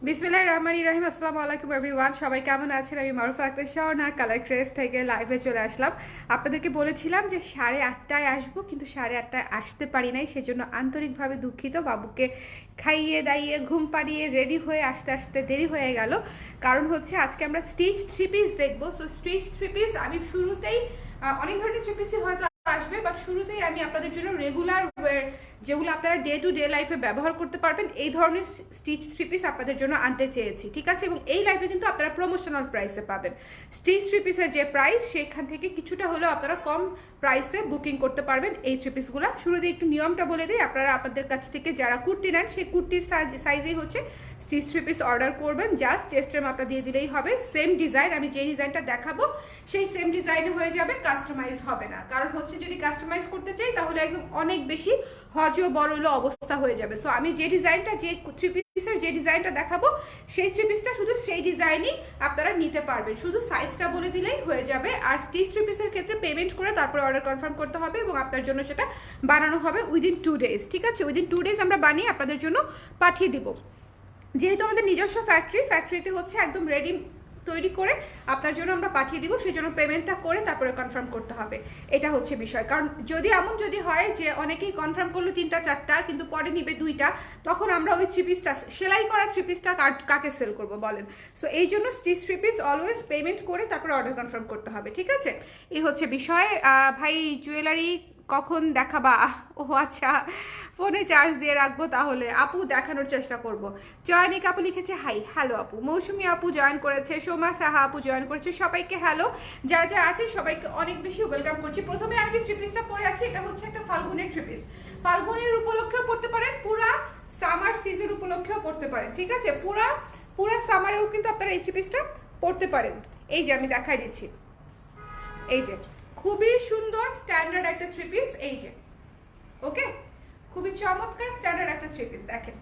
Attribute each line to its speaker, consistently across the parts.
Speaker 1: বিসমিল্লাহির রহমানির রহিম। আসসালামু আলাইকুম এভরিওয়ান, সবাই কেমন আছেন? আমি মারুফা আক্তার শাওনা কালার ক্রেজ থেকে লাইভে চলে আসলাম। আপনাদেরকে বলেছিলাম যে 8:30টায় আসবো, কিন্তু 8:30টায় আসতে পারি নাই, সেজন্য আন্তরিকভাবে দুঃখিত। বাবুকে খাইয়ে দাইয়ে ঘুম পাড়িয়ে রেডি হয়ে আসতে আসতে দেরি হয়ে গেল। কারণ হচ্ছে আজকে আমরা স্টিচ থ্রি পিস দেখবো। সো স্টিচ থ্রি পিস আমি শুরুতেই অনেক ধরনের থ্রি পিসই হয়তো আসবে, বাট শুরুতেই আমি আপনাদের জন্য রেগুলার ওয়্যার, যেগুলো আপনারা ডে টু ডে লাইফে ব্যবহার করতে পারবেন, এই ধরনের স্টিচ থ্রি পিস আপনাদের জন্য আনতে চেয়েছি, ঠিক আছে? এবং এই লাইফে কিন্তু আপনারা প্রমোশনাল প্রাইসে পাবেন। স্টিচ থ্রি পিসের যে প্রাইস, সেখান থেকে কিছুটা হলেও আপনারা কম প্রাইসে বুকিং করতে পারবেন এই থ্রি পিসগুলো। শুরুতে একটু নিয়মটা বলে দিই, আপনারা আপনাদের কাছ থেকে যারা কুর্তি নেন, সেই কুর্তির সাইজেই হচ্ছে স্টিচ থ্রি পিস অর্ডার করবেন। জাস্ট চেস্টের মাপটা দিয়ে দিলেই হবে। সেম ডিজাইন, আমি যে ডিজাইনটা দেখাবো সেই সেম ডিজাইনে হয়ে যাবে, কাস্টমাইজ হবে না। কারণ হচ্ছে যদি কাস্টমাইজ করতে চাই তাহলে একদম অনেক বেশি হজও বড় হলো অবস্থা হয়ে যাবে। সো আমি যে ডিজাইনটা, যে থ্রি পিসের যে ডিজাইনটা দেখাবো, সেই থ্রি পিসটা শুধু সেই ডিজাইনই আপনারা নিতে পারবেন, শুধু সাইজটা বলে দিলেই হয়ে যাবে। আর স্টিচ থ্রি পিসের ক্ষেত্রে পেমেন্ট করে তারপরে অর্ডার কনফার্ম করতে হবে এবং আপনার জন্য সেটা বানানো হবে উইদিন 2 ডেজ, ঠিক আছে? উইদিন 2 ডেজ আমরা বানিয়ে আপনাদের জন্য পাঠিয়ে দিব। যেহেতু আমাদের নিজস্ব ফ্যাক্টরিতে হচ্ছে একদম রেডি তৈরি করে আপনার জন্য আমরা পাঠিয়ে দিব, সেই জন্য পেমেন্টটা করে তারপরে কনফার্ম করতে হবে। এটা হচ্ছে বিষয়। কারণ যদি হয় যে অনেকেই কনফার্ম করলো 3টা 4টা, কিন্তু পরে নিবে 2টা, তখন আমরা ওই থ্রি পিসটা, সেলাই করা থ্রি পিসটা কাকে সেল করব বলেন? সো এই জন্য stitch three piece always payment করে তারপরে অর্ডার কনফার্ম করতে হবে, ঠিক আছে? এই হচ্ছে বিষয়। ভাই জুয়েলারি কখন দেখাবা? ও আচ্ছা, ফোনে চার্জ দিয়ে রাখবো, তাহলে আপু দেখানোর চেষ্টা করব। জয়নিক আপু লিখেছে হাই। হ্যালো আপু। মৌসুমী আপু জয়েন করেছে, সোমা সাহা আপু জয়েন করেছে, সবাইকে হ্যালো। যারা যারা আছেন সবাইকে অনেক বেশি ওয়েলকাম করছি। প্রথমে আমি যে থ্রি পিসটা পরে আছি, এটা হচ্ছে একটা ফাল্গুনের থ্রি পিস। ফাল্গুনের উপলক্ষেও পড়তে পারেন, পুরা সামার সিজন উপলক্ষেও পড়তে পারেন, ঠিক আছে? পুরা সামারেও কিন্তু আপনারা এই থ্রি পিসটা পড়তে পারেন। এই যে আমি দেখাই দিচ্ছি, এই যে খুবই সুন্দর স্ট্যান্ডার্ড একটা থ্রি পিস, এই যে ওকে, খুবই চমৎকার স্ট্যান্ডার্ড একটা থ্রি পিস। দেখেন,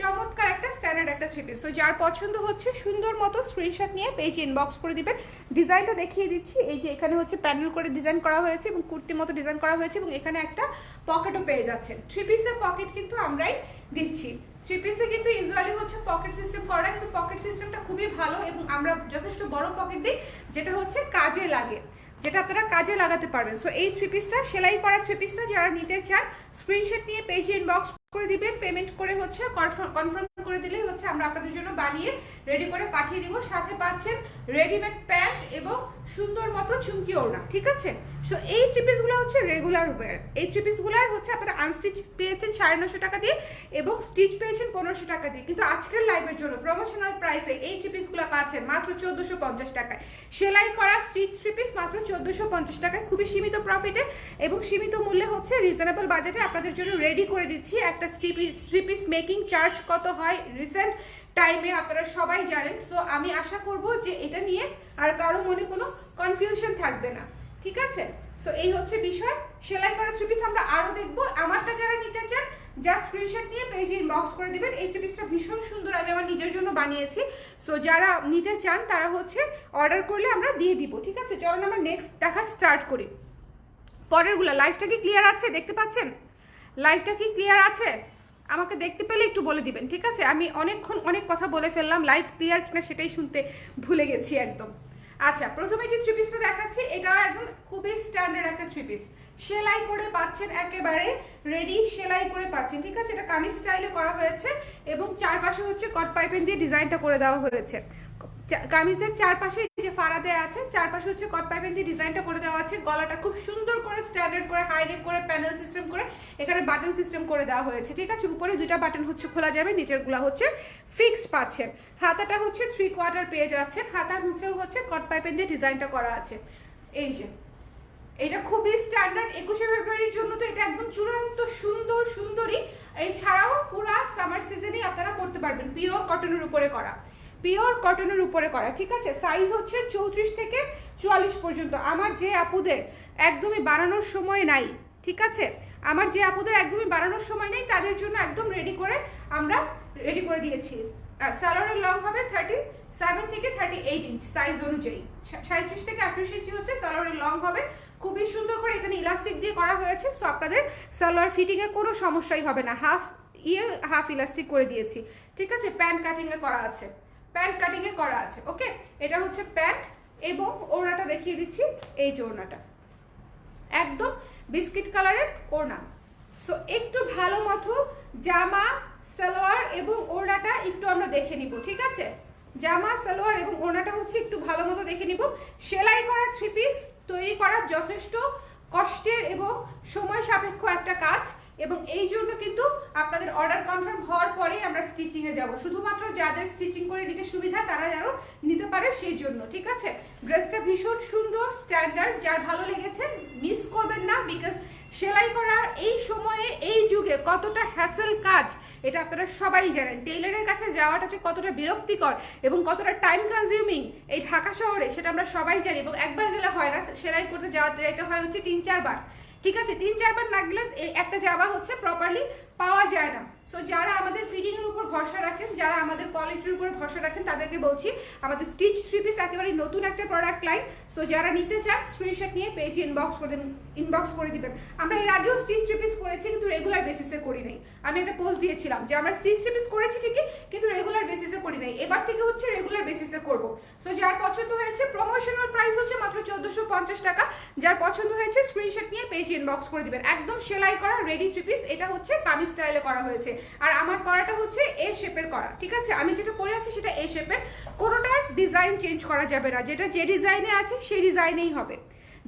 Speaker 1: চমৎকার একটা স্ট্যান্ডার্ড একটা থ্রি পিস। তো যার পছন্দ হচ্ছে সুন্দর মতো স্ক্রিনশট নিয়ে পেজে ইনবক্স করে দিবেন। ডিজাইনটা দেখিয়ে দিচ্ছি। এই যে এখানে হচ্ছে প্যানেল করে ডিজাইন করা হয়েছে এবং কুর্তির মতো ডিজাইন করা হয়েছে, এবং এখানে একটা পকেটও পেয়ে যাচ্ছেন। থ্রি পিসের পকেট কিন্তু আমরাই দিচ্ছি। থ্রি পিসে কিন্তু ইউজুয়ালি হচ্ছে পকেট সিস্টেম করা, কিন্তু পকেট সিস্টেমটা খুবই ভালো এবং আমরা যথেষ্ট বড় পকেট দিই, যেটা হচ্ছে কাজে লাগে, যেটা আপনারা কাজে লাগাতে পারবেন। সো এই থ্রি পিসটা, সেলাই করা থ্রি পিসটা যারা নিতে চান, স্ক্রিনশট নিয়ে পেজে ইনবক্স করে দিবেন। পেমেন্ট করে হচ্ছে কনফার্ম করে দিলেই হচ্ছে আমরা আপনাদের জন্য বানিয়ে রেডি করে পাঠিয়ে দিব। সাথে পাচ্ছেন রেডিমেড প্যান্ট এবং সুন্দর মতো চুমকি ওড়না, ঠিক আছে? সো এই থ্রি পিসগুলো হচ্ছে রেগুলার ওয়্যার। এই থ্রি পিসগুলোর হচ্ছে আপনারা আনস্টিচ পেয়েছেন 950 টাকা দিয়ে এবং স্টিচ পেয়েছেন 1500 টাকা দিয়ে, কিন্তু আজকের লাইভের জন্য প্রমোশনাল প্রাইসে এই থ্রি পিসগুলো পাচ্ছেন মাত্র 1450 টাকায়। সেলাই করা স্টিচ থ্রি পিস মাত্র 1450 টাকায়, খুবই সীমিত প্রফিটে এবং সীমিত মূল্যে হচ্ছে রিজনেবল বাজেটে আপনাদের জন্য রেডি করে দিচ্ছি। একটা থ্রি পিস মেকিং চার্জ কত হয় রিসেন্ট টাইমে আপনারা সবাই জানেন। সো আমি আশা করব যে এটা নিয়ে আর কারো মনে কোনো কনফিউশন থাকবে না, ঠিক আছে? সো এই হচ্ছে বিষয়। সেলাই করা থ্রি পিস আমরা আরো দেখবো। আমারটা যারা নিতে চান, জাস্ট স্ক্রিনশট নিয়ে পেজে ইনবক্স করে দিবেন। এই থ্রি পিসটা ভীষণ সুন্দর, আমি আমার নিজের জন্য বানিয়েছি। সো যারা নিতে চান তারা হচ্ছে অর্ডার করলে আমরা দিয়ে দিব, ঠিক আছে? চলুন আমরা নেক্সট দেখা স্টার্ট করি। পরেরগুলো লাইভটা কি ক্লিয়ার আছে? দেখতে পাচ্ছেন লাইভটা কি ক্লিয়ার আছে? আমাকে দেখতে পেলে একটু বলে দিবেন, ঠিক আছে? আমি অনেকক্ষণ অনেক কথা বলে ফেললাম, লাইভ ক্লিয়ার কিনা সেটাই শুনতে ভুলে গেছি একদম। আচ্ছা, প্রথমে যে থ্রি পিসটা দেখাচ্ছি, এটা একদম খুবই স্ট্যান্ডার্ড একটা থ্রি পিস। সেলাই করে পাচ্ছেন, একেবারে রেডি সেলাই করে পাচ্ছেন, ঠিক আছে? এটা কামিজ স্টাইলে করা হয়েছে এবং চারপাশে হচ্ছে কট পাইপিং দিয়ে ডিজাইনটা করে দেওয়া হয়েছে। কামিজের চারপাশে যে ফাড়া দেওয়া আছে, চারপাশে হচ্ছে কট পাইপিং দিয়ে ডিজাইনটা করে দেওয়া আছে। গলাটা খুব সুন্দর করে স্ট্যান্ডার্ড করে হাইনেক করে প্যানেল সিস্টেম করে এখানে বাটন সিস্টেম করে দেওয়া হয়েছে, ঠিক আছে? উপরে 2টা বাটন হচ্ছে খোলা যাবে, নিচের গুলা হচ্ছে ফিক্সড পাচ্ছেন। হাতাটা হচ্ছে 3/4 পেয়ে যাচ্ছেন। হাতার মুখেও হচ্ছে কট পাইপিং দিয়ে ডিজাইনটা করা আছে। এই যে এটা খুবই স্ট্যান্ডার্ড। 21শে ফেব্রুয়ারির জন্য তো এটা একদম চূড়ান্ত সুন্দরী। এছাড়াও পুরা সামার সিজনে আপনারা পড়তে পারবেন। পিওর কটনের উপরে করা, পিওর কটনের উপরে করা, ঠিক আছে? সাইজ হচ্ছে 34 থেকে 44 পর্যন্ত। আমার যে আপুদের একদমই বানানোর সময় নাই, ঠিক আছে? আমার যে আপুদের একদমই বানানোর সময় নেই, তাদের জন্য একদম রেডি করে দিয়েছি। সালোয়ারের লং হবে 37 থেকে 38 ইঞ্চ সাইজ অনুযায়ী। 37 থেকে 38 ইঞ্চি হচ্ছে সালোয়ারের লং হবে। খুবই সুন্দর করে এখানে ইলাস্টিক দিয়ে করা হয়েছে। সো আপনাদের সালোয়ার ফিটিং এ কোনো সমস্যাই হবে না। হাফ হাফ ইলাস্টিক করে দিয়েছি, ঠিক আছে। প্যান্ট কাটিং এ করা আছে, প্যান্ট কাটিং এ করা আছে। ওকে, এটা হচ্ছে প্যান্ট এবং ওড়নাটা দেখিয়ে দিচ্ছি। এই যে ওড়নাটা একদম বিস্কিট কালারের ওড়না। সো একটু ভালো মতো জামা সালোয়ার এবং ওড়নাটা একটু আমরা দেখে নিব, ঠিক আছে। জামা সালোয়ার এবং ওড়নাটা হচ্ছে একটু ভালো মতো দেখে নিব। সেলাই করা থ্রি পিস তৈরি করা যথেষ্ট কষ্টের এবং সময় সাপেক্ষ একটা কাজ, এবং এই জন্য কিন্তু আপনাদের অর্ডার কনফার্ম হওয়ার পরেই আমরা স্টিচিং এ যাব, শুধুমাত্র যাদের স্টিচিং করে নিতে সুবিধা তারা যেন নিতে পারে সেই জন্য, ঠিক আছে। ড্রেসটা ভীষণ সুন্দর, স্ট্যান্ডার্ড, যার ভালো লেগেছে মিস করবেন না, বিকজ সেলাই করার এই সময়ে এই যুগে কতটা হ্যাসেল কাজ এটা আপনারা সবাই জানেন। টেইলারের কাছে যাওয়াটা যে কতটা বিরক্তিকর এবং কতটা টাইম কনজিউমিং এই ঢাকা শহরে সেটা আমরা সবাই জানি, এবং একবার গেলে হয় না, সেলাই করতে যাইতে হয় হচ্ছে 3-4 বার, ঠিক আছে। 3-4 বার না গেলে একটা জামা হচ্ছে প্রপারলি পাওয়া যায় না। সো যারা আমাদের ফিটিং এর উপর ভরসা রাখেন, যারা আমাদের কোয়ালিটির উপর ভরসা রাখেন, তাদেরকে বলছি আমাদের স্টিচ থ্রি পিস একেবারে নতুন একটা প্রোডাক্ট লাইন। সো যারা নিতে চান স্ক্রিনশট নিয়ে পেজে ইনবক্স করে দিবেন। আমরা এর আগেও স্টিচ থ্রি পিস করেছি, কিন্তু রেগুলার বেসিসে করি নাই। আমি একটা পোস্ট দিয়েছিলাম যে আমরা স্টিচ থ্রি পিস করেছি ঠিকই, কিন্তু রেগুলার বেসিসে করি নাই। এবার থেকে হচ্ছে রেগুলার বেসিসে করব। সো যার পছন্দ হয়েছে, প্রমোশনাল প্রাইস হচ্ছে মাত্র 1450 টাকা। যার পছন্দ হয়েছে স্ক্রিনশট নিয়ে পেজে ইনবক্স করে দিবেন। একদম সেলাই করা রেডি থ্রি পিস, এটা হচ্ছে কামিজ স্টাইলে করা হয়েছে, আর আমার করাটা হচ্ছে এ শেপের করা, ঠিক আছে। আমি যেটা পরে আছি সেটা এ শেপের, কোনোটার ডিজাইন চেঞ্জ করা যাবে না, যেটা যে ডিজাইনে আছে সেই ডিজাইনেই হবে।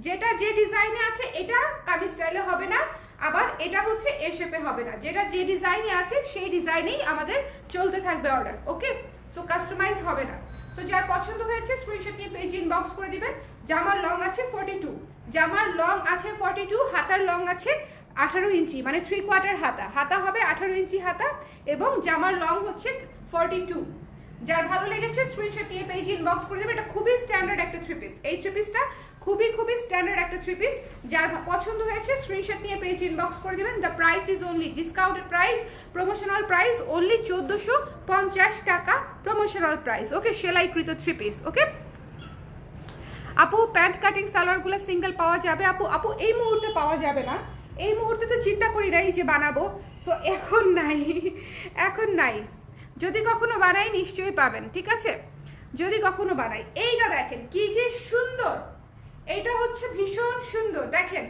Speaker 1: যেটা যে ডিজাইনে আছে এটা কামিজ স্টাইলে হবে না, আবার এটা হচ্ছে এ শেপে হবে না। যেটা যে ডিজাইনে আছে সেই ডিজাইনেই আমাদের চলতে থাকবে অর্ডার, ওকে। সো কাস্টমাইজ হবে না। সো যার পছন্দ হয়েছে স্ক্রিনশট নিয়ে পেজ ইনবক্স করে দিবেন। জামার লং আছে 42, জামার লং আছে 42, হাতার লং আছে 18 ইঞ্চি, মানে 3/4 হাতা, হাতা হবে 18 ইঞ্চি হাতা, এবং জামার লং হচ্ছে 42। যার ভালো লেগেছে স্ক্রিনশট নিয়ে পেজ ইনবক্স করে দেবেন। এটা খুবই স্ট্যান্ডার্ড একটা থ্রি পিস, এই থ্রি পিসটা খুবই স্ট্যান্ডার্ড একটা থ্রি পিস। যার পছন্দ হয়েছে স্ক্রিনশট নিয়ে পেজ ইনবক্স করে দিবেন। The price is only discounted price, promotional price only 1450 টাকা প্রমোশনাল প্রাইস, ওকে। সেলাইকৃত থ্রি পিস, ওকে। আপু প্যান্ট কাটিং সালোয়ারগুলো সিঙ্গেল পাওয়া যাবে? আপু এই মুহূর্তে পাওয়া যাবে না, এই মুহূর্তে তো চিন্তা করি নাই যে বানাবো, সো এখন নাই, এখন নাই। যদি কখনো বানাই নিশ্চয়ই পাবেন, ঠিক আছে, যদি কখনো বানাই। এইটা দেখেন কি যে সুন্দর, এইটা হচ্ছে ভীষণ সুন্দর, দেখেন।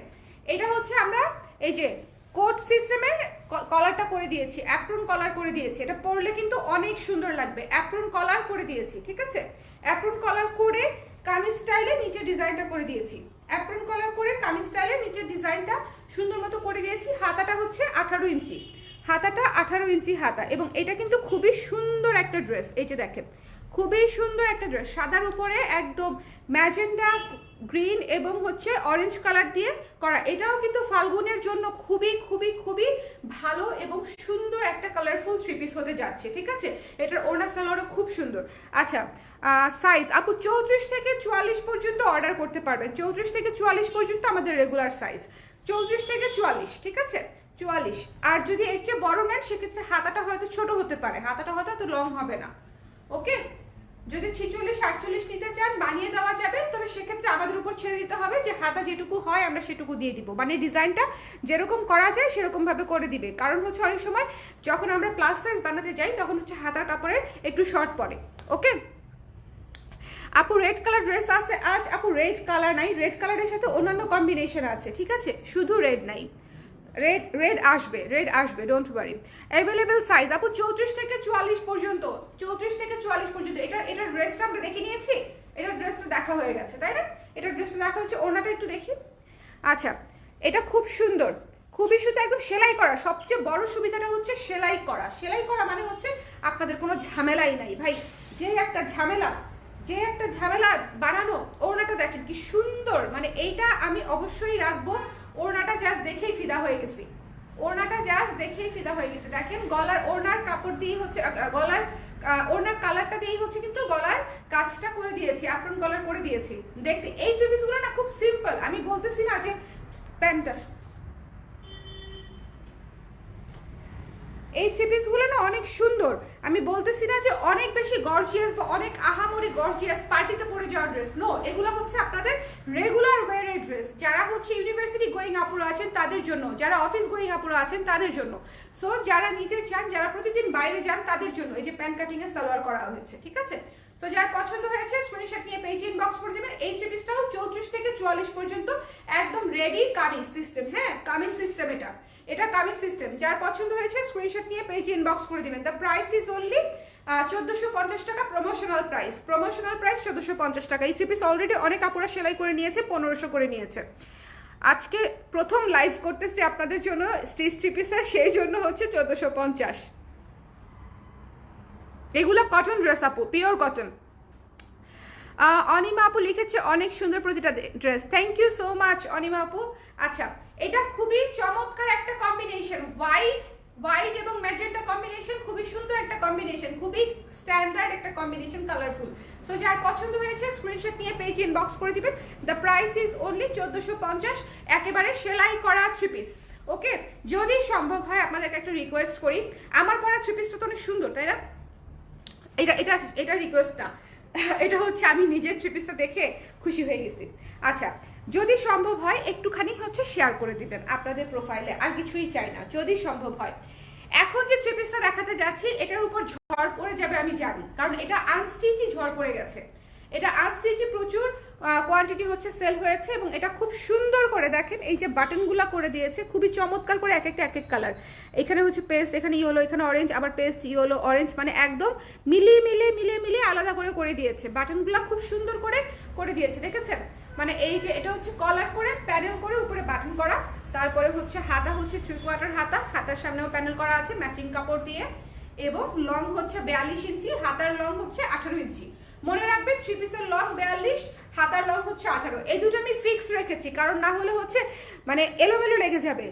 Speaker 1: এটা হচ্ছে আমরা এই যে কোট সিস্টেমে কলারটা করে দিয়েছি, অ্যাপ্রন কলার করে দিয়েছি। এটা পরলে কিন্তু অনেক সুন্দর লাগবে, অ্যাপ্রন কলার করে দিয়েছি, ঠিক আছে। অ্যাপ্রন কলার করে কামিজ স্টাইলে নিচে ডিজাইনটা করে দিয়েছি, অ্যাপ্রন কলার করে কামিজ স্টাইলে নিচের ডিজাইনটা সুন্দর মতো করে দিয়েছি। হাতাটা হচ্ছে 18 ইঞ্চি, হাতাটা 18 ইঞ্চি হাতা, এবং এটা কিন্তু খুবই সুন্দর একটা ড্রেস। এই যে দেখেন খুবই সুন্দর একটা ড্রেস, সাদার উপরে একদম ম্যাজেন্ডা গ্রিন এবং হচ্ছে অরেঞ্জ কালার দিয়ে করা। এটাও কিন্তু ফাল্গুনের জন্য খুবই ভালো এবং সুন্দর একটা কালারফুল থ্রি পিস হতে যাচ্ছে, ঠিক আছে। এটার ওড়না সালোয়ারও খুব সুন্দর। আচ্ছা, সাইজ আপু 34 থেকে 44 পর্যন্ত অর্ডার করতে পারবেন। 34 থেকে 44 পর্যন্ত আমাদের রেগুলার সাইজ, 34 থেকে 44, ঠিক আছে, 44। আর যদি এর চেয়ে বড় নেন সেক্ষেত্রে হাতাটা হয়তো ছোট হতে পারে, হাতাটা হয়তো এত লং হবে না, ওকে। যদি 46, 48 নিতে চান বানিয়ে দেওয়া যাবে, তবে সেক্ষেত্রে আমাদের উপর ছেড়ে দিতে হবে যে হাতা যেটুকু হয় আমরা সেটুকু দিয়ে দিব, মানে ডিজাইনটা যেরকম করা যায় সেরকম ভাবে করে দিবে। কারণ হচ্ছে অনেক সময় যখন আমরা প্লাস সাইজ বানাতে যাই তখন হচ্ছে হাতার কাপড়ে একটু শর্ট পড়ে, ওকে। আপু রেড কালার ড্রেস আছে আজ? আপু রেড কালার নাই, রেড কালারের সাথে অন্যান্য কম্বিনেশন আছে, ঠিক আছে, শুধু রেড নাই। রেড আসবে, ডোন্ট ওয়ারি। অ্যাভেলেবেল সাইজ আপু 34 থেকে 44 পর্যন্ত, 34 থেকে 44 পর্যন্ত। এটা ড্রেসটা আমরা দেখে নিয়েছি, এটা ড্রেসটা দেখা হয়ে গেছে, তাই না? এটা ড্রেসটা দেখা হচ্ছে, ওনাটা একটু দেখি। আচ্ছা, এটা খুব সুন্দর, খুবই সুন্দর, একদম সেলাই করা। সবচেয়ে বড় সুবিধাটা হচ্ছে সেলাই করা। সেলাই করা মানে হচ্ছে আপনাদের কোনো ঝামেলাই নাই ভাই, যে একটা ঝামেলা বানানো। ওড়নাটা দেখেন কি সুন্দর, মানে এইটা আমি অবশ্যই রাখবো। ওড়নাটা জাস্ট দেখেই ফিদা হয়ে গেছি, ওড়নাটা জাস্ট দেখেই ফিদা হয়ে গেছে। দেখেন গলার ওড়নার কাপড় দিয়ে হচ্ছে, গলার ওড়নার কালারটা দিয়েই হচ্ছে কিন্তু গলার কাজটা করে দিয়েছি, আপন গলার করে দিয়েছি। দেখতে এই থ্রি পিসগুলো না খুব সিম্পল, আমি বলতেছি না যে প্যান্টটা, এই থ্রি পিসগুলো না অনেক সুন্দর। আমি বলতেছি না যে অনেক বেশি গর্জিয়াস বা অনেক আহামরি গর্জিয়াস পার্টিতে পরে যাওয়ার ড্রেস, নো, এগুলো হচ্ছে আপনাদের রেগুলার ওয়্যারের ড্রেস। যারা হচ্ছে ইউনিভার্সিটি গোয়িং আপুরা আছেন তাদের জন্য, যারা অফিস গোয়িং আপুরা আছেন তাদের জন্য, সো যারা নিতে চান, যারা প্রতিদিন বাইরে যান তাদের জন্য এই যে প্যান্ট কাটিং এর সালোয়ার করা হয়েছে, ঠিক আছে। তো যার পছন্দ হয়েছে স্ক্রিনশট নিয়ে পেজে ইনবক্স করে দেবেন। এই থ্রি পিসটাও 34 থেকে 44 পর্যন্ত একদম রেডি কামিজ সিস্টেম, হ্যাঁ কামিজ সিস্টেম, এটা কামিজ সিস্টেম। যার পছন্দ হয়েছে স্ক্রিনশট নিয়ে পেজে ইনবক্স করে দিবেন। দ্য প্রাইস ইজ অনলি 1450 টাকা, প্রমোশনাল প্রাইস, 1450 টাকা। এই থ্রি পিস অলরেডি অনেক আপুরা সেলাই করে নিয়েছে, 1500 করে নিয়েছে। আজকে প্রথম লাইভ করতেছি আপনাদের জন্য স্টিচ থ্রি পিসের, সেই জন্য হচ্ছে 1450। এগুলো কটন ড্রেস আপু, পিওর কটন। অনিমা আপু লিখেছে অনেক সুন্দর প্রতিটা dress, thank you so much Anima আপু। আচ্ছা, এটা খুবই চমৎকার একটা কম্বিনেশন, হোয়াইট এবং ম্যাজেন্টা কম্বিনেশন, খুবই সুন্দর একটা কম্বিনেশন, খুবই স্ট্যান্ডার্ড একটা কম্বিনেশন, কালারফুল। সো যার পছন্দ হয়েছে স্ক্রিনশট নিয়ে পেজে ইনবক্স করে দিবেন। দ্য প্রাইস ইজ অনলি 1450, একেবারে সেলাই করা থ্রি পিস। ওকে, যদি সম্ভব হয় আপনাদেরকে একটা রিকোয়েস্ট করি, আমার পরা থ্রি পিসটা তো অনেক সুন্দর, তাই না? এটা রিকোয়েস্ট না, এটা হচ্ছে আমি নিজের থ্রি পিসটা দেখে খুশি হয়ে গেছি। আচ্ছা, যদি সম্ভব হয় একটুখানি হচ্ছে শেয়ার করে দিবেন আপনাদের প্রোফাইলে, আর কিছুই চাই না যদি সম্ভব হয়। এখন যে থ্রি পিসটা দেখাতে যাচ্ছি এটার উপর ঝড় পড়ে যাবে আমি জানি, কারণ এটা আনস্টিচই ঝড় পড়ে গেছে। এটা আনস্টিচই প্রচুর কোয়ান্টিটি হচ্ছে সেল হয়েছে, এবং এটা খুব সুন্দর করে দেখেন এই যে বাটনগুলা করে দিয়েছে, খুবই চমৎকার করে, এক একটা এক এক কালার। এখানে হচ্ছে পেস্ট, এখানে ইয়েলো, এখানে অরেঞ্জ, আবার পেস্ট, ইয়েলো, অরেঞ্জ, মানে একদম মিলিয়ে আলাদা করে দিয়েছে। বাটনগুলা খুব সুন্দর করে দিয়েছে, দেখেছেন? মানে এই যে এটা হচ্ছে কলার করে প্যানেল করে উপরে বাটন করা, তারপরে হচ্ছে হাতা হচ্ছে 3/4 হাতা, হাতার সামনেও প্যানেল করা আছে ম্যাচিং কাপড় দিয়ে, এবং লং হচ্ছে 42 ইঞ্চি, হাতার লং হচ্ছে 18 ইঞ্চি। মনে রাখবেন থ্রি পিসের লং 42, হাতার লং হচ্ছে 18। এই দুটো আমি ফিক্স রেখেছি, কারণ না হলে হচ্ছে মানে এলোমেলো লেগে যাবে,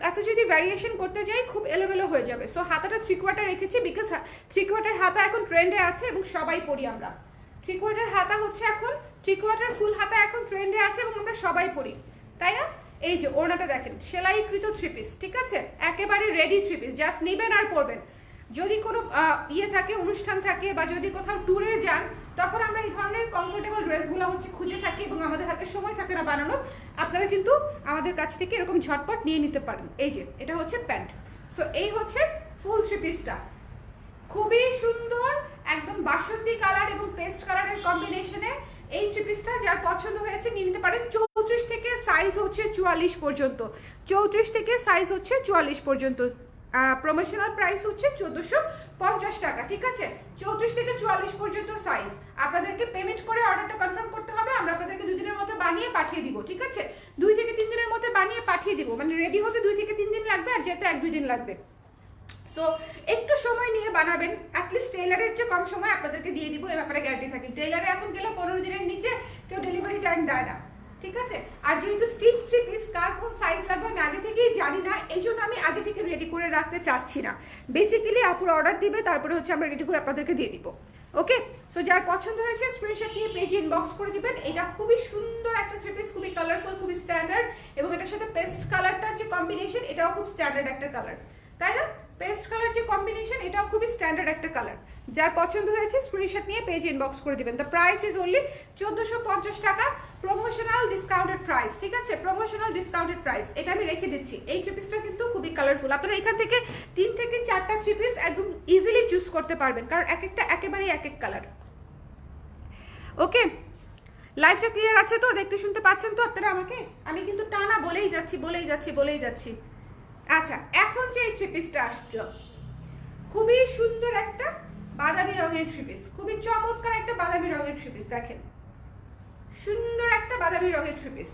Speaker 1: এত যদি ভ্যারিয়েশন করতে যাই খুব এলোমেলো হয়ে যাবে। সো হাতাটা 3/4 রেখেছি, বিকজ 3/4 হাতা এখন ট্রেন্ডে আছে এবং সবাই পরি আমরা। 3/4 হাতা হচ্ছে এখন 3/4 ফুল হাতা এখন ট্রেন্ডে আছে এবং আমরা সবাই পরি, তাই না? এই যে ওড়নাটা দেখেন, সেলাইকৃত থ্রি পিস, ঠিক আছে, একেবারে রেডি থ্রি পিস, জাস্ট নিবেন আর পরবেন। যদি কোনো ইয়ে থাকে, অনুষ্ঠান থাকে, বা যদি কোথাও ট্যুরে যান, তখন আমরা এই ধরনের কমফোর্টেবল ড্রেসগুলো হচ্ছে খুঁজে থাকি এবং আমাদের হাতে সময় থাকে না বানানোর। আপনারা কিন্তু আমাদের কাছ থেকে এরকম ঝটপট নিয়ে নিতে পারেন। এই যে এটা হচ্ছে প্যান্ট। সো এই হচ্ছে ফুল থ্রি পিসটা, খুবই সুন্দর, একদম বাসন্তী কালার এবং পেস্ট কালারের কম্বিনেশনে এই থ্রি পিসটা যার পছন্দ হয়েছে নিয়ে নিতে পারেন। 34 থেকে সাইজ হচ্ছে 44 পর্যন্ত, 34 থেকে সাইজ হচ্ছে 44 পর্যন্ত। প্রমোশনাল প্রাইস হচ্ছে 1450 টাকা, ঠিক আছে। 34 থেকে 44 পর্যন্ত সাইজ। আপনাদেরকে পেমেন্ট করে অর্ডারটা কনফার্ম করতে হবে, আমরা আপনাদেরকে 2 দিনের মধ্যে বানিয়ে পাঠিয়ে দিব, ঠিক আছে। 2 থেকে 3 দিনের মধ্যে বানিয়ে পাঠিয়ে দিব, মানে রেডি হতে 2 থেকে 3 দিন লাগবে, আর যেতে 1-2 দিন লাগবে। সো একটু সময় নিয়ে বানাবেন, অ্যাটলিস্ট টেইলারের চেয়ে কম সময় আপনাদেরকে দিয়ে দিব, এই ব্যাপারে গ্যারান্টি থাকে। টেইলারে এখন গেলে 15 দিনের নিচে কেউ ডেলিভারি টাইম দেয় না, ঠিক আছে। আর যেহেতু স্টিচ থ্রি পিস, কার কোন সাইজ লাগবে আমি আগে থেকেই জানি না, এই জন্য আমি আগে থেকে রেডি করে রাখতে চাচ্ছি না। বেসিক্যালি আপুরা অর্ডার দিবে, তারপরে হচ্ছে আমরা রেডি করে আপনাদেরকে দিয়ে দিব। ওকে, সো যার পছন্দ হয়েছে স্ক্রিনশট নিয়ে পেজে ইনবক্স করে দিবেন। এটা খুবই সুন্দর একটা থ্রি পিস, খুবই কালারফুল, খুবই স্ট্যান্ডার্ড, এবং এটার সাথে পেস্ট কালারটার যে কম্বিনেশন, এটাও খুব স্ট্যান্ডার্ড একটা কালার, তাই না? পেস্ট কালার যে কম্বিনেশন, এটাও খুবই স্ট্যান্ডার্ড একটা কালার। যার পছন্দ হয়েছে স্ক্রিনশট নিয়ে পেজে ইনবক্স করে দিবেন। দ্য প্রাইস ইজ অনলি 1450 টাকা, প্রমোশনাল ডিসকাউন্টেড প্রাইস, ঠিক আছে, প্রমোশনাল ডিসকাউন্টেড প্রাইস। এটা আমি রেখে দিচ্ছি। এই থ্রি পিসটা কিন্তু খুবই কালারফুল, আপনারা এখান থেকে 3 থেকে 4টা থ্রি পিস একদম ইজিলি চুজ করতে পারবেন, কারণ এক একটা একেবারেই এক এক কালার। ওকে, লাইভটা ক্লিয়ার আছে তো? দেখতে শুনতে পাচ্ছেন তো আপনারা আমাকে? আমি কিন্তু টানা বলেই যাচ্ছি। আচ্ছা, এখন যে এই থ্রি পিসটা আসলো, খুবই সুন্দর একটা বাদামি রঙের থ্রি পিস, খুবই চমৎকার একটা বাদামি রঙের থ্রি পিস, দেখেন সুন্দর একটা বাদামি রঙের থ্রি পিস,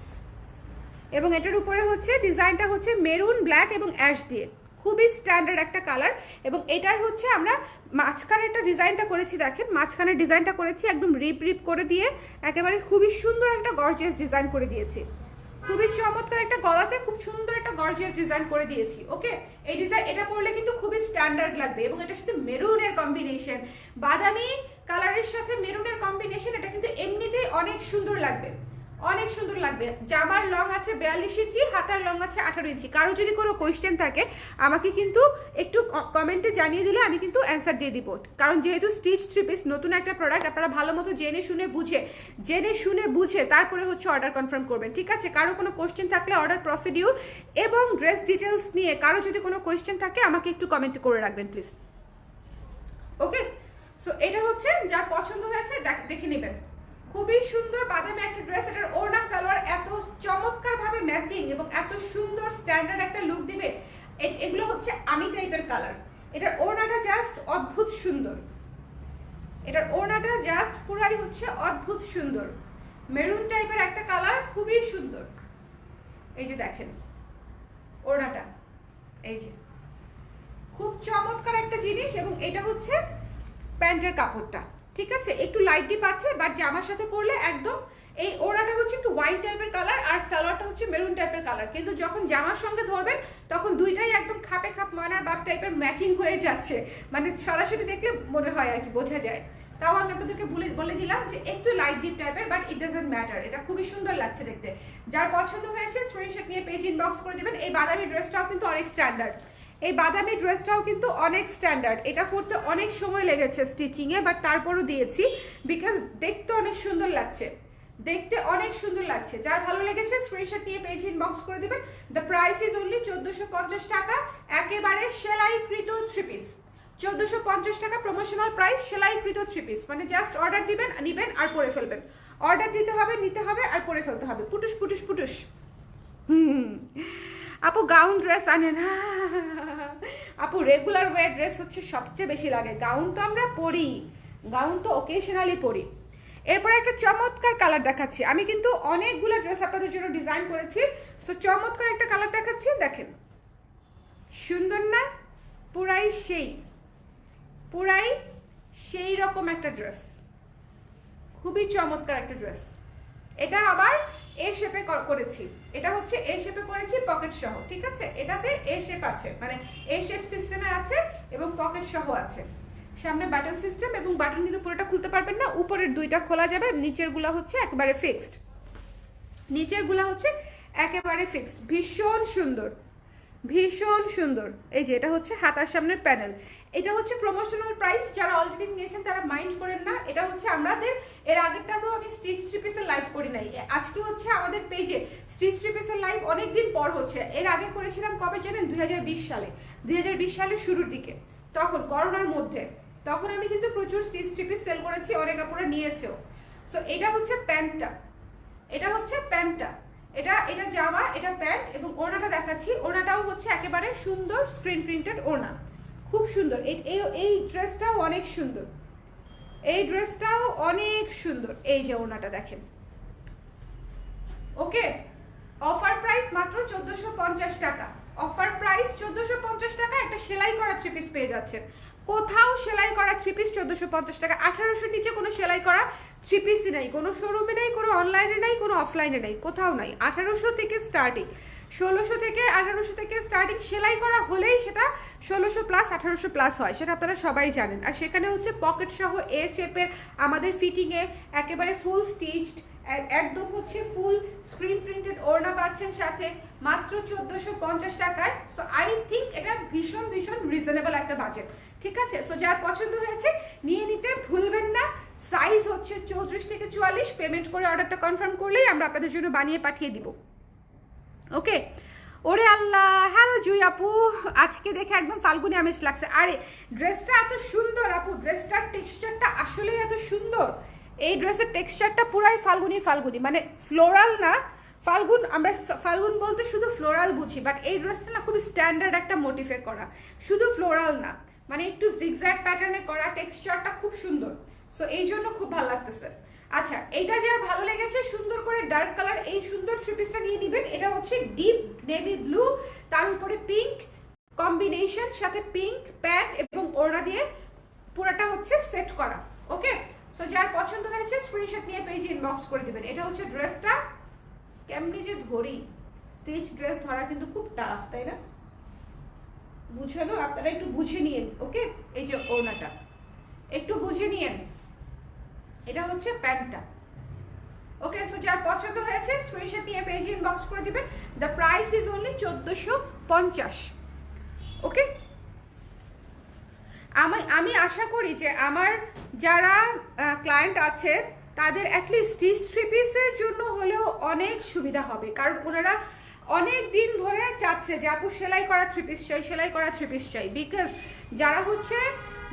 Speaker 1: এবং এটার উপরে হচ্ছে ডিজাইনটা হচ্ছে মেরুন, ব্ল্যাক এবং অ্যাশ দিয়ে, খুবই স্ট্যান্ডার্ড একটা কালার। এবং এটার হচ্ছে আমরা মাঝখানে একটা ডিজাইনটা করেছি, দেখেন মাঝখানের ডিজাইনটা করেছি একদম রিপ করে দিয়ে, একেবারে খুবই সুন্দর একটা গর্জিয়াস ডিজাইন করে দিয়েছি, খুবই চমৎকার একটা গলাতে খুব সুন্দর একটা গর্জিয়াস ডিজাইন করে দিয়েছি। ওকে, এই ডিজাইন এটা পরলে কিন্তু খুবই স্ট্যান্ডার্ড লাগবে, এবং এটার সাথে মেরুনের কম্বিনেশন, বাদামি কালারের সাথে মেরুনের কম্বিনেশন, এটা কিন্তু এমনিতেই অনেক সুন্দর লাগবে। অনেক সুন্দর লাগবে। জামার লং আছে 42 ইঞ্চি, হাতার লং আছে 18 ইঞ্চি। কারো যদি কোনো কোয়েশ্চেন থাকে আমাকে কিন্তু একটু কমেন্টে জানিয়ে দিলে আমি কিন্তু অ্যান্সার দিয়ে দিব। কারণ যেহেতু স্টিচ থ্রি পিস নতুন একটা প্রোডাক্ট, আপনারা ভালো মতো জেনে শুনে বুঝে তারপরে হচ্ছে অর্ডার কনফার্ম করবেন, ঠিক আছে? কারো কোনো কোয়েশ্চেন থাকলে অর্ডার প্রসিডিউর এবং ড্রেস ডিটেলস নিয়ে কারো যদি কোনো কোয়েশ্চেন থাকে আমাকে একটু কমেন্ট করে রাখবেন প্লিজ। ওকে, সো এটা হচ্ছে যার পছন্দ হয়েছে দেখে নেবেন। খুবই সুন্দর বাদামি একটা ড্রেস। এটার ওড়না সালোয়ার এত চমৎকার ভাবে ম্যাচিং এবং এত সুন্দর স্ট্যান্ডার্ড একটা লুক দিবে। এগুলো হচ্ছে আমি টাইপের কালার। এটার ওড়নাটা জাস্ট অদ্ভুত সুন্দর। এটার ওড়নাটা জাস্ট পুরাই হচ্ছে অদ্ভুত সুন্দর, মেরুন টাইপের একটা কালার, খুবই সুন্দর। এই যে দেখেন ওড়নাটা, এই যে খুব চমৎকার একটা জিনিস। এবং এটা হচ্ছে প্যান্টের কাপড়টা, ঠিক আছে? একটু লাইট ডিপ আছে, বাট জামার সাথে পরলে একদম এই ওড়নাটা হচ্ছে একটু হোয়াইট টাইপের কালার আর সালোয়ারটা হচ্ছে মেরুন টাইপের কালার। কিন্তু যখন জামার সঙ্গে ধরবেন তখন দুইটাই একদম খাপে খাপ ময়নার বাপ টাইপের ম্যাচিং হয়ে যাচ্ছে, মানে সরাসরি দেখলে মনে হয় আর কি, বোঝা যায়। তাও আমি আপনাদেরকে বলে দিলাম যে একটু লাইট ডিপ টাইপের, বাট ইট ডাজন্ট ম্যাটার। এটা খুবই সুন্দর লাগছে দেখতে। যার পছন্দ হয়েছে স্ক্রিনশট নিয়ে পেজ ইনবক্স করে দিবেন। এই বাদামি ড্রেসটাও কিন্তু অনেক স্ট্যান্ডার্ড। এই বাদামি ড্রেসটাও কিন্তু অনেক স্ট্যান্ডার্ড। এটা করতে অনেক সময় লেগেছে স্টিচিং এ, বাট তারপরও দিয়েছি বিকজ দেখতে অনেক সুন্দর লাগছে, দেখতে অনেক সুন্দর লাগছে। যার ভালো লেগেছে স্ক্রিনশট নিয়ে পেজ ইনবক্স করে দিবেন। দ্য প্রাইস ইজ অনলি 1450 টাকা, একেবারে সেলাইকৃত থ্রি পিস। 1450 টাকা প্রমোশনাল প্রাইস, সেলাইকৃত থ্রি পিস। মানে জাস্ট অর্ডার দিবেন, নিবেন আর পরে ফেলবেন। অর্ডার দিতে হবে, নিতে হবে আর পরে ফেলতে হবে। পুটুস পুটুস পুটুস। আপু গাউন ড্রেস আনেন? আপু রেগুলার ওয়্যার ড্রেস হচ্ছে সবচেয়ে বেশি লাগে। গাউন তো আমরা পরি, গাউন তো ওকেশনালি পরি। এরপরে একটা চমৎকার কালার দেখাচ্ছি। আমি কিন্তু অনেকগুলো ড্রেস আপনাদের জন্য ডিজাইন করেছি, সো চমৎকার একটা কালার দেখাচ্ছি। দেখেন সুন্দর না? পুরাই সেই রকম একটা ড্রেস, খুবই চমৎকার একটা ড্রেস। এটা আবার এ শেপে করেছি, এটা হচ্ছে এ শেপে করেছি পকেট সহ, ঠিক আছে? এটাতে এ শেপ আছে, মানে এ শেপ সিস্টেমে আছে এবং পকেট সহ আছে। সামনে বাটন সিস্টেম, এবং বাটন কিন্তু পুরোটা খুলতে পারবেন না, উপরের দুইটা খোলা যাবে, নিচের গুলা হচ্ছে একেবারে ফিক্সড। ভীষণ সুন্দর, ভীষণ সুন্দর। এই যে এটা হচ্ছে হাতার সামনের প্যানেল। এটা হচ্ছে প্রমোশনাল প্রাইস। যারা অলরেডি নিয়েছেন তারা মাইন্ড করেন না। এটা হচ্ছে আমাদের এর আগেরটা তো আমি স্টিচ থ্রি পিসের লাইভ করি নাই, আজকে হচ্ছে আমাদের পেজে স্টিচ থ্রি পিসের লাইভ অনেকদিন পর হচ্ছে। এর আগে করেছিলাম কবে জানেন? 2020 সালের শুরুর দিকে, তখন করোনার মধ্যে। তখন আমি কিন্তু প্রচুর স্টিচ থ্রি পিস সেল করেছি, অনেক আপুরা নিয়েছেও। সো এটা হচ্ছে প্যান্টটা, এটা জামা, এটা প্যান্ট। এবং ওড়নাটা দেখাচ্ছি, ওড়নাটাও হচ্ছে একেবারে সুন্দর স্ক্রিন প্রিন্টেড ওড়না, খুব সুন্দর। এই ড্রেসটাও অনেক সুন্দর, এই যে ওড়নাটা দেখেন। ওকে, অফার প্রাইস মাত্র 1450 টাকা। অফার প্রাইস 1450 টাকা। একটা সেলাই করা থ্রি পিস পেয়ে যাচ্ছেন। কোথাও সেলাই করা থ্রি পিস 1450 টাকা। 1800 নিচে কোনো সেলাই করা থ্রি পিসই নাই, কোনো শোরুমে নেই, কোনো অনলাইনে নেই, কোনো অফলাইনে নেই, কোথাও নাই। 1800 থেকে স্টার্টিং, 1600 থেকে 1800 থেকে স্টার্টিং। সেলাই করা হলেই সেটা 1600 প্লাস 1800 প্লাস হয়, সেটা আপনারা সবাই জানেন। আর সেখানে হচ্ছে পকেট সহ এ শেপের আমাদের ফিটিং এ একেবারে ফুল স্টিচড, একদম হচ্ছে ফুল স্ক্রিন প্রিন্টেড ওড়না পাচ্ছেন সাথে, মাত্র 1450 টাকায়। সো আই থিঙ্ক এটা ভীষণ রিজনেবল একটা বাজেট, ঠিক আছে? সো যার পছন্দ হয়েছে নিয়ে নিতে ভুলবেন না। সাইজ হচ্ছে 34 থেকে 44। পেমেন্ট করে অর্ডারটা কনফার্ম করলেই আমরা আপনাদের জন্য বানিয়ে পাঠিয়ে দিব। ওকে, ওরে আল্লাহ, হ্যালো জুই আপু, আজকে দেখে একদম ফাল্গুনি আমেজ লাগছে। আরে ড্রেসটা এত সুন্দর আপু, ড্রেসটার টেক্সচারটা আসলেই এত সুন্দর। এই ড্রেসের টেক্সচারটা পুরাই ফাল্গুনি, মানে ফ্লোরাল না, ফাল্গুন। আমরা ফাল্গুন বলতে শুধু ফ্লোরাল বুঝি, বাট এই ড্রেসটা না খুব স্ট্যান্ডার্ড একটা মোটিফে করা, শুধু ফ্লোরাল না, মানে একটু জিগজ্যাগ প্যাটার্নে করা। টেক্সচারটা খুব সুন্দর, সো এই জন্য খুব ভালো লাগতেছে। আচ্ছা, এইটা যার ভালো লেগেছে সুন্দর করে ডার্ক কালার এই সুন্দর থ্রি পিসটা নিয়ে নেবেন। এটা হচ্ছে ডিপ নেভি ব্লু, তার উপরে পিঙ্ক কম্বিনেশন, সাথে পিঙ্ক প্যান্ট এবং ওড়না দিয়ে পুরোটা হচ্ছে সেট করা। ওকে, সো যার পছন্দ হয়েছে স্ক্রিনশট নিয়ে পেজে ইনবক্স করে দিবেন। এটা হচ্ছে ড্রেসটা। কেমনি যে ধরি, স্টিচ ড্রেস ধরা কিন্তু খুব টাফ, তাই না? বুঝলো, আপনারা একটু বুঝে নিয়েন। ওকে, এই যে ওড়নাটা একটু বুঝে নিয়েন। এটা হচ্ছে প্যান্টটা, ওকে, সো যার পছন্দ হয়েছে স্ক্রিনশট নিয়ে পেজে ইনবক্স করে দিবেন। The price is only 1450। ওকে, আমি আশা করি যে আমার যারা ক্লায়েন্ট আছে তাদের অ্যাটলিস্ট স্টিচ থ্রি পিসের জন্য হলেও অনেক সুবিধা হবে, কারণ ওনারা অনেক দিন ধরে চাচ্ছে যে আপু সেলাই করা থ্রি পিস চাই, সেলাই করা থ্রি পিস চাই। বিকজ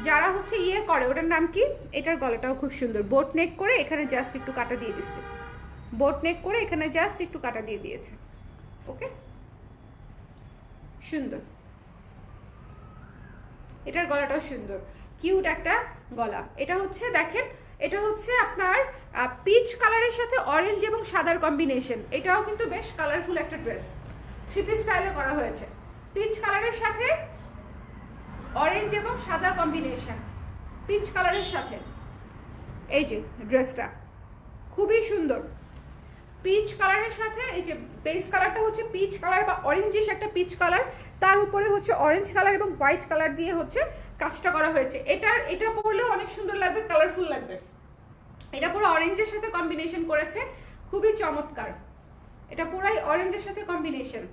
Speaker 1: যারা হচ্ছে ইয়ে করে, ওটার নাম কি, এটার গলাটাও খুব সুন্দর, বোট নেক করে এখানে জাস্ট একটু কাটা দিয়ে দিচ্ছে, বোট নেক করে এখানে জাস্ট একটু কাটা দিয়ে দিয়েছে। ওকে, সুন্দর, এটার গলাটাও সুন্দর, কিউট একটা গলা। এটা হচ্ছে দেখেন, এটা হচ্ছে আপনার পিচ কালারের সাথে অরেঞ্জ এবং সাদার কম্বিনেশন। এটাও কিন্তু বেশ কালারফুল একটা ড্রেস, থ্রি পিস স্টাইলে করা হয়েছে। পিচ কালারের সাথে অরেঞ্জ এবং সাদা কম্বিনেশন, পিচ কালারের সাথে এই যে ড্রেসটা খুবই সুন্দর। পিচ কালারের সাথে এই যে বেস কালারটা হচ্ছে পিচ কালার বা অরেঞ্জিশ একটা পিচ কালার, তার উপরে হচ্ছে অরেঞ্জ কালার এবং হোয়াইট কালার দিয়ে হচ্ছে কাজটা করা হয়েছে। এটা পরলেও অনেক সুন্দর লাগবে, কালারফুল লাগবে। এটা পুরো অরেঞ্জের সাথে কম্বিনেশন করেছে, খুবই চমৎকার। এটা পুরাই অরেঞ্জের সাথে কম্বিনেশন।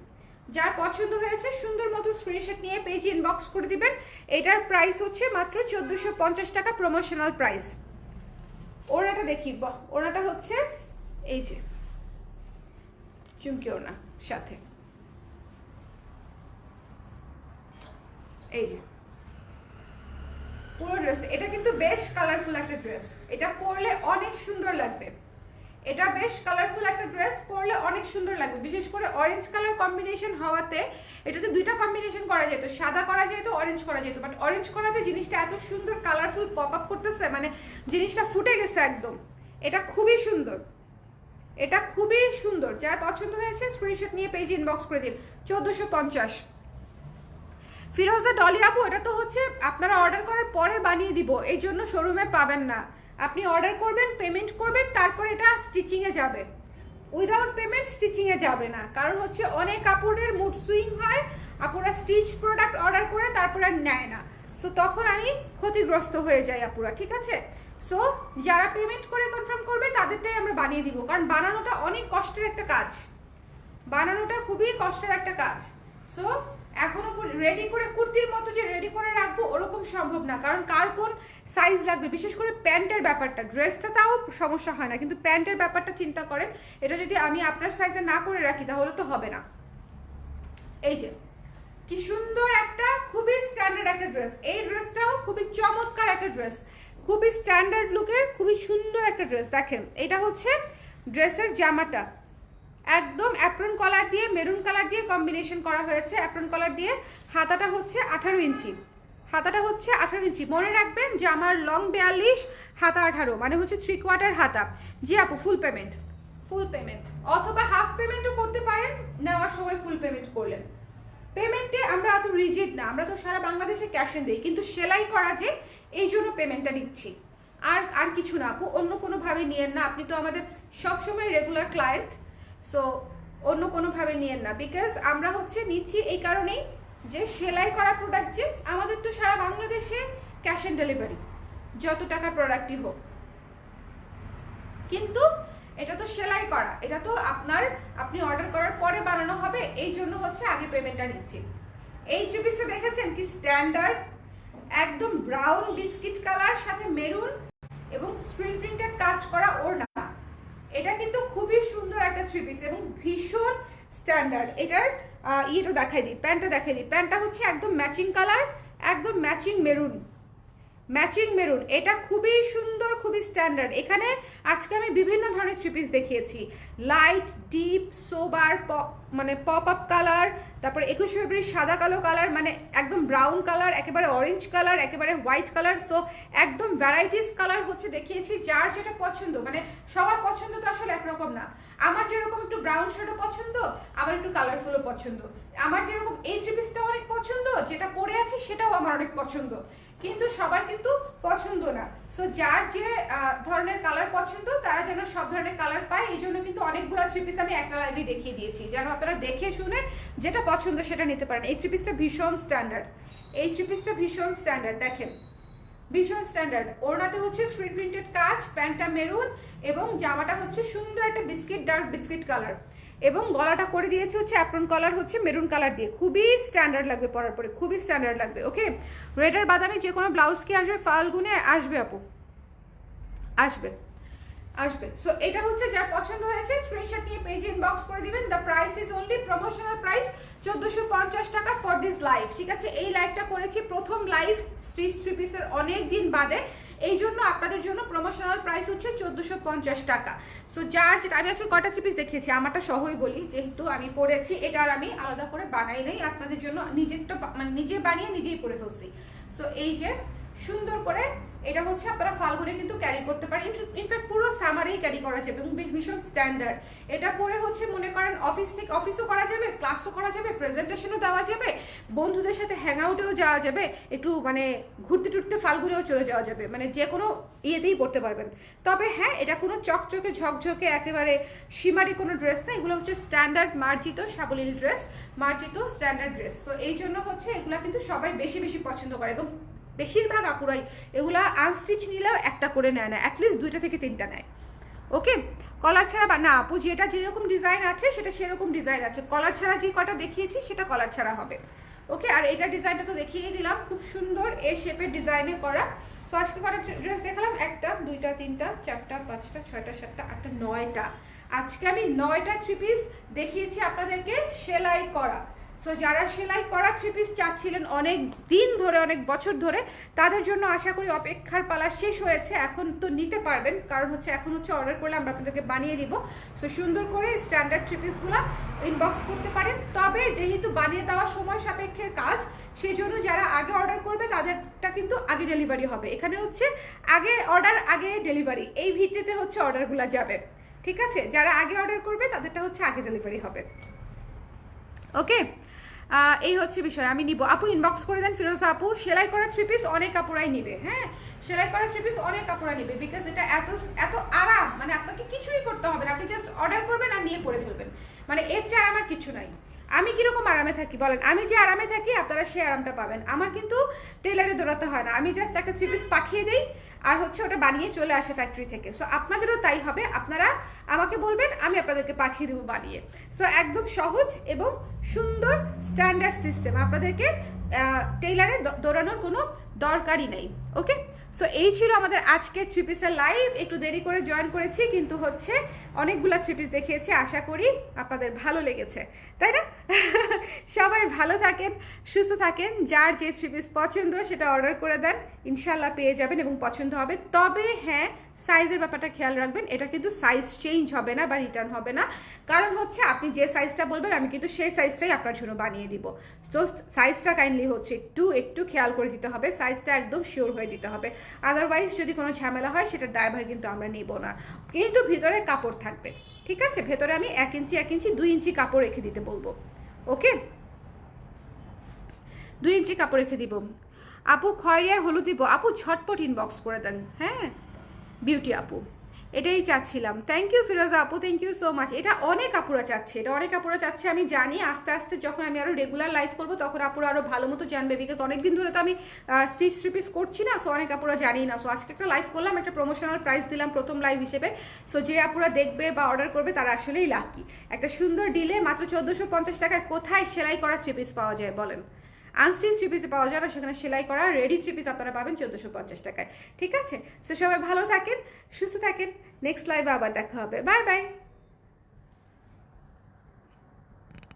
Speaker 1: যার পছন্দ হয়েছে সুন্দর মতো স্ক্রিনশট নিয়ে পেজে ইনবক্স করে দিবেন। এটার প্রাইস হচ্ছে মাত্র 1450 টাকা, প্রমোশনাল প্রাইস। ওড়নাটা দেখি, ওড়নাটা হচ্ছে এই যে চুমকি ওড়না সাথে, এই যে পুরো ড্রেস। এটা কিন্তু বেশ কালারফুল একটা ড্রেস, এটা পরলে অনেক সুন্দর লাগবে। এটা বেশ কালারফুল একটা ড্রেস, পরলে অনেক সুন্দর লাগবে, বিশেষ করে অরেঞ্জ কালার কম্বিনেশন হওয়াতে। এটাতে দুইটা কম্বিনেশন করা যেত, সাদা করা যেত, অরেঞ্জ করা যেত, বাট অরেঞ্জ করাতে জিনিসটা এত সুন্দর কালারফুল পপ আপ করতেছে, মানে জিনিসটা ফুটে গেছে একদম। এটা খুবই সুন্দর, এটা খুবই সুন্দর। যার পছন্দ হয়েছে স্ক্রিনশট নিয়ে পেজে ইনবক্স করে দিন। 1450। ফিরোজা ডলি আপু, এটা তো হচ্ছে আপনারা অর্ডার করার পরে বানিয়ে দিব, এই জন্য শোরুমে পাবেন না। আপনি অর্ডার করবেন, পেমেন্ট করবেন, তারপর এটা স্টিচিং এ যাবে। উইদাউট পেমেন্ট স্টিচিং এ যাবে না, কারণ হচ্ছে অনেক আপুদের মুড সুইং হয়, আপুরা স্টিচ প্রোডাক্ট অর্ডার করে তারপর আর নেয় না, সো তখন আমি ক্ষতিগ্রস্ত হয়ে যাই আপুরা, ঠিক আছে? সো যারা পেমেন্ট করে কনফার্ম করবে তাদেরটাই আমরা বানিয়ে দিব, কারণ বানানোটা অনেক কষ্টের একটা কাজ, বানানোটা খুবই কষ্টের একটা কাজ। সো এখনো রেডি করে কুর্তির মতো যে রেডি করে রাখবো ওরকম সম্ভব না, কারণ কার কোন সাইজ লাগবে, বিশেষ করে প্যান্টের ব্যাপারটা। ড্রেসটা তাও সমস্যা হয় না, কিন্তু প্যান্টের ব্যাপারটা চিন্তা করেন। এটা যদি আমি আপনার সাইজে না করে রাখি তাহলে তো হবে না। এই যে কি সুন্দর একটা খুবই স্ট্যান্ডার্ড একটা ড্রেস, এই ড্রেসটাও খুবই চমৎকার একটা ড্রেস, খুবই স্ট্যান্ডার্ড লুকের, খুবই সুন্দর একটা ড্রেস। দেখেন এটা হচ্ছে ড্রেসের জামাটা, একদম অ্যাপ্রন কলার দিয়ে মেরুন কালার দিয়ে কম্বিনেশন করা হয়েছে। অ্যাপ্রন কলার দিয়ে হাতাটা হচ্ছে 18 ইঞ্চি, হাতাটা হচ্ছে 18 ইঞ্চি। মনে রাখবেন যে আমার লং 42, হাতা 18, মানে হচ্ছে 3/4 হাতা। জি আপু, ফুল পেমেন্ট, ফুল পেমেন্ট অথবা হাফ পেমেন্টও করতে পারেন, নেওয়ার সময় ফুল পেমেন্ট করলেন। পেমেন্টে আমরা অত রিজিড না, আমরা তো সারা বাংলাদেশে ক্যাশ এন দেই, কিন্তু সেলাই করা যে এই জন্য পেমেন্টটা নিচ্ছি, আর কিছু না আপু, অন্য কোনোভাবে নিয়েন না। আপনি তো আমাদের সবসময় রেগুলার ক্লায়েন্ট, সো অন্য কোনোভাবে নিয়েন না। বিকজ আমরা হচ্ছে নিচ্ছি এই কারণেই যে সেলাই করা প্রোডাক্ট, যে আমাদের তো সারা বাংলাদেশে ক্যাশ অন ডেলিভারি, যত টাকার প্রোডাক্টই হোক, কিন্তু এটা তো সেলাই করা, এটা তো আপনি অর্ডার করার পরে বানানো হবে, এই জন্য হচ্ছে আগে পেমেন্টটা নিচ্ছি। এই থ্রি পিসটা দেখেছেন কি স্ট্যান্ডার্ড, একদম ব্রাউন বিস্কিট কালার সাথে মেরুন এবং স্ক্রিন প্রিন্টেড কাজ করা ওড়না। এটা কিন্তু খুবই সুন্দর একটা থ্রি পিস এবং ভীষণ স্ট্যান্ডার্ড। এটার ইয়েটা দেখাই দিই, প্যান্টটা দেখাই দিই। প্যান্টটা হচ্ছে একদম ম্যাচিং কালার, একদম ম্যাচিং মেরুন, ম্যাচিং মেরুন। এটা খুবই সুন্দর, খুবই স্ট্যান্ডার্ড। এখানে আজকে আমি বিভিন্ন ধরনের থ্রি পিস দেখিয়েছি, লাইট, ডিপ, সোবার, মানে পপ আপ কালার, তারপরে 21 ফেব্রুয়ারি সাদা কালো কালার, মানে একদম ব্রাউন কালার, একেবারে অরেঞ্জ কালার, একেবারে হোয়াইট কালার। সো একদম ভ্যারাইটিস কালার হচ্ছে দেখিয়েছি, যার যেটা পছন্দ, মানে সবার পছন্দ তো আসলে একরকম না। আমার যেরকম একটু ব্রাউন শেডও পছন্দ, আমার একটু কালারফুলও পছন্দ। আমার যেরকম এই থ্রি পিসটাও অনেক পছন্দ, যেটা পরে আছি সেটাও আমার অনেক পছন্দ, কিন্তু সবার কিন্তু পছন্দ না। সো যার যে ধরনের কালার পছন্দ তারা যেন সব ধরনের কালার পায়, এই জন্য কিন্তু অনেকগুলো থ্রি পিস আমি একটা লাইভে দেখিয়ে দিয়েছি, যেন আপনারা দেখে শুনে যেটা পছন্দ সেটা নিতে পারেন। এই থ্রি পিসটা ভীষণ স্ট্যান্ডার্ড, এই থ্রি পিসটা ভীষণ স্ট্যান্ডার্ড। দেখেন ভীষণ স্ট্যান্ডার্ড। ওড়নাতে হচ্ছে স্ক্রিন প্রিন্টেড কাজ, প্যান্টটা মেরুন এবং জামাটা হচ্ছে সুন্দর একটা বিস্কিট, ডার্ক বিস্কিট কালার এবং গলাটা করে দিয়েছে হচ্ছে অ্যাপ্রন কালার হচ্ছে মেরুন কালার দিয়ে। খুবই স্ট্যান্ডার্ড লাগবে পরার পরে, খুবই স্ট্যান্ডার্ড লাগবে। ওকে, রেড আর বাদামি যে কোনো ব্লাউজ কি আসবে ফাল্গুনে? আসবে আপু, আসবে আসবে। সো এটা হচ্ছে যার পছন্দ হয়েছে স্ক্রিনশট নিয়ে পেজে ইনবক্স করে দিবেন। The price is only promotional price 1450 টাকা ফর দিস লাইভ। ঠিক আছে, এই লাইভটা করেছি প্রথম লাইভ স্টিচ থ্রি পিসের অনেক দিন বাদে, এই জন্য আপনাদের জন্য প্রমোশনাল প্রাইস হচ্ছে 1450 টাকা। সো যার যেটা, আমি আসলে কয়টা থ্রি পিস দেখিয়েছি আমারটা সহই বলি, যেহেতু আমি পরেছি, এটা আর আমি আলাদা করে বানাই নাই, আপনাদের জন্য নিজেরটা মানে নিজে বানিয়ে নিজেই পরে ফেলছি। সো এই যে সুন্দর করে এটা হচ্ছে আপনারা ফাল্গুনে কিন্তু ক্যারি করতে পারেন, ইনফ্যাক্ট পুরো সামারেই ক্যারি করা যাবে এবং ভীষণ স্ট্যান্ডার্ড। এটা পরে হচ্ছে মনে করেন অফিস থেকে অফিসও করা যাবে, ক্লাসও করা যাবে, প্রেজেন্টেশনও দেওয়া যাবে, বন্ধুদের সাথে হ্যাং আউটেও যাওয়া যাবে, একটু মানে ঘুরতে টুরতে ফাল্গুনেও চলে যাওয়া যাবে, মানে যে কোনো ইয়েতেই পড়তে পারবেন। তবে হ্যাঁ, এটা কোনো চকচকে ঝকঝকে একেবারে সীমারি কোনো ড্রেস না, এগুলো হচ্ছে স্ট্যান্ডার্ড মার্জিত সাবলীল ড্রেস, মার্জিত স্ট্যান্ডার্ড ড্রেস। তো এই জন্য হচ্ছে এগুলা কিন্তু সবাই বেশি বেশি পছন্দ করে এবং বেশিরভাগ আপুরাই এগুলা আনস্টিচ নিলেও একটা করে নেয় না, অ্যাটলিস্ট 2টা থেকে 3টা নেয়। ওকে, কলার ছাড়া বা না আপু, যেটা যেরকম ডিজাইন আছে সেটা সেরকম ডিজাইন আছে, কলার ছাড়া যে কটা দেখিয়েছি সেটা কলার ছাড়া হবে। ওকে, আর এটা ডিজাইনটা তো দেখিয়ে দিলাম, খুব সুন্দর এ শেপের ডিজাইনে করা। সো আজকে কটা ড্রেস দেখালাম? 1টা 2টা 3টা 4টা 5টা 6টা 7টা 8টা 9টা। আজকে আমি 9টা থ্রি পিস দেখিয়েছি আপনাদেরকে সেলাই করা। সো যারা সেলাই করা থ্রি পিস চাচ্ছিলেন অনেক দিন ধরে, অনেক বছর ধরে, তাদের জন্য আশা করি অপেক্ষার পালা শেষ হয়েছে। এখন তো নিতে পারবেন, কারণ হচ্ছে এখন হচ্ছে অর্ডার করলে আমরা আপনাদেরকে বানিয়ে দিব। সো সুন্দর করে স্ট্যান্ডার্ড থ্রি পিসগুলো ইনবক্স করতে পারেন। তবে যেহেতু বানিয়ে দেওয়া সময় সাপেক্ষের কাজ, সেই জন্য যারা আগে অর্ডার করবে তাদেরটা কিন্তু আগে ডেলিভারি হবে। এখানে হচ্ছে আগে অর্ডার আগে ডেলিভারি, এই ভিত্তিতে হচ্ছে অর্ডারগুলো যাবে। ঠিক আছে, যারা আগে অর্ডার করবে তাদেরটা হচ্ছে আগে ডেলিভারি হবে। ওকে, এই হচ্ছে বিষয়, আমি নিব। আপু ইনবক্স করে দেন ফিরোজা আপু, সেলাই করা থ্রি পিস অনেক কাপড়াই নিবে। হ্যাঁ, সেলাই করা থ্রি পিস অনেক কাপড়া নিবে, বিকজ এটা এত এত আরাম, মানে আপনাকে কিছুই করতে হবে না, আপনি জাস্ট অর্ডার করবেন আর নিয়ে পরে ফেলবেন, মানে এর চেয়ে আমার কিছু নাই। আমি কিরকম আরামে থাকি বলেন, আমি যে আরামে থাকি আপনারা সেই আরামটা পাবেন। আমার কিন্তু টেলারে দৌড়াতে হয় না, আমি জাস্ট একটা থ্রি পিস পাঠিয়ে দিই আর হচ্ছে ওটা বানিয়ে চলে আসে ফ্যাক্টরি থেকে। সো আপনাদেরও তাই হবে, আপনারা আমাকে বলবেন, আমি আপনাদেরকে পাঠিয়ে দেবো বানিয়ে। সো একদম সহজ এবং সুন্দর স্ট্যান্ডার্ড সিস্টেম, আপনাদেরকে টেইলারে দৌড়ানোর কোনো দরকারই নেই। ওকে, সো এই ছিল আমাদের আজকের থ্রি পিসের লাইভ। একটু দেরি করে জয়েন করেছি, কিন্তু হচ্ছে অনেকগুলো থ্রি পিস দেখিয়েছি, আশা করি আপনাদের ভালো লেগেছে, তাই না? সবাই ভালো থাকেন, সুস্থ থাকেন, যার যে থ্রি পিস পছন্দ সেটা অর্ডার করে দেন, ইনশাল্লাহ পেয়ে যাবেন এবং পছন্দ হবে। তবে হ্যাঁ, সাইজের ব্যাপারটা খেয়াল রাখবেন, এটা কিন্তু সাইজ চেঞ্জ হবে না বা রিটার্ন হবে না, কারণ হচ্ছে আপনি যে সাইজটা বলবেন আমি কিন্তু সেই সাইজটাই আপনার জন্য বানিয়ে দিব। তো সাইজটা কাইন্ডলি হচ্ছে একটু একটু খেয়াল করে দিতে হবে, সাইজটা একদম শিওর হয়ে দিতে হবে, আদারওয়াইজ যদি কোনো ঝামেলা হয় সেটার দায়ভার কিন্তু আমরা নিব না। কিন্তু ভিতরে কাপড় থাকবে, ঠিক আছে? ভেতরে আমি 1 ইঞ্চি 1 ইঞ্চি 2 ইঞ্চি কাপড় রেখে দিতে বলবো। ওকে, 2 ইঞ্চি কাপড় রেখে দিব। আপু খয়েরি আর হলুদ দিব, আপু ঝটপট ইনবক্স করে দেন। হ্যাঁ বিউটি আপু, এটাই চাচ্ছিলাম। থ্যাংক ইউ ফিরোজা আপু, থ্যাংক ইউ সো মাচ। এটা অনেক আপুরা চাচ্ছে, এটা অনেক আপুরা চাচ্ছে, আমি জানি। আস্তে আস্তে যখন আমি আরো রেগুলার লাইভ করবো তখন আপুরা আরো ভালো মতো জানবে, বিকজ অনেকদিন ধরে তো আমি স্টিচ থ্রি পিস করছি না, সো অনেক আপুরা জানি না। সো আজকে একটা লাইভ করলাম, একটা প্রমোশনাল প্রাইস দিলাম প্রথম লাইভ হিসেবে। সো যে আপুরা দেখবে বা অর্ডার করবে তারা আসলেই লাকি। একটা সুন্দর ডিলে মাত্র 1450 টাকায় কোথায় সেলাই করা থ্রি পিস পাওয়া যায় বলেন? আনস্টিচ থ্রি পিসে পাওয়া যায় না, সেখানে সেলাই করা রেডি থ্রি পিস আপনারা পাবেন 1450 টাকায়। ঠিক আছে, সো সবাই ভালো থাকেন, সুস্থ থাকেন, নেক্সট লাইভে আবার দেখা হবে। Bye bye.